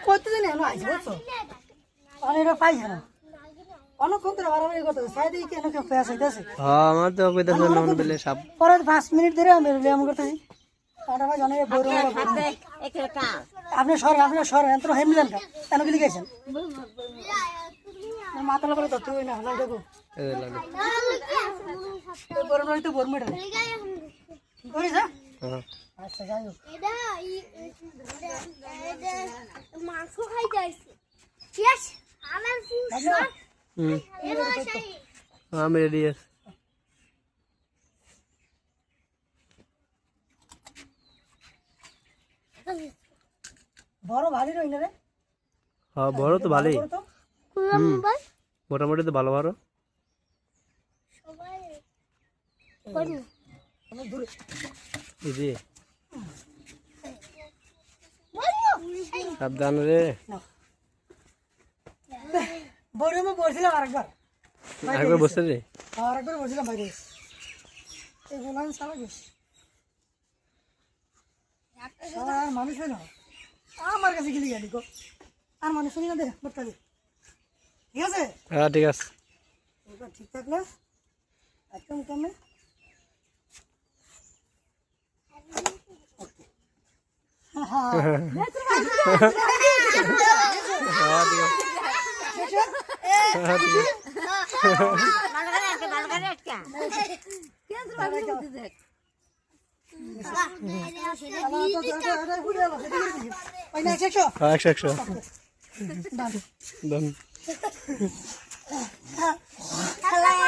কতদিন এলো আইছে বুঝছো অনেক পাইছে না অনেকক্ষণ ধরে বাড়াবাড়ি করতেছে সাইডে কেন কেউ পেঁয়াজ হইতেছে হ্যাঁ আমার তো কইতাছে নন বলে সব পরে 5 মিনিট ধরে আমি ব্যায়াম করতেছি ওটা ভাই অনেক বড় আপনি সর এত হেমলেন কেন কি লিখেছেন মাথা লাগলে তো তুই না হলো দেখো গরম লাগতে বরমেটা করিস হ্যাঁ আচ্ছা যাই হোক মাংস খাই যাইছে ইয়েস আমার ফুল আমি রেডি আছি বড় ভালো রই না রে হ্যাঁ বড় তো ভালোই মোটামুটি তো ভালো ভালো সবাই কোন অনেক দূরে এই যে সাবধান রে বড় মে বসছিলাম আরেকবার বসতে রে আরেকবার বসছিলাম বাইরে এই বলান সালা গেছে আর মানুষ হয় না আমার কাছে গেলি গাড়ি গো আর মানুষ হয় না দে বট্টা দে ঠিক আছে হ্যাঁ ঠিক আছে এবার ঠিক থাকলে একদম কমে একশো ডান done.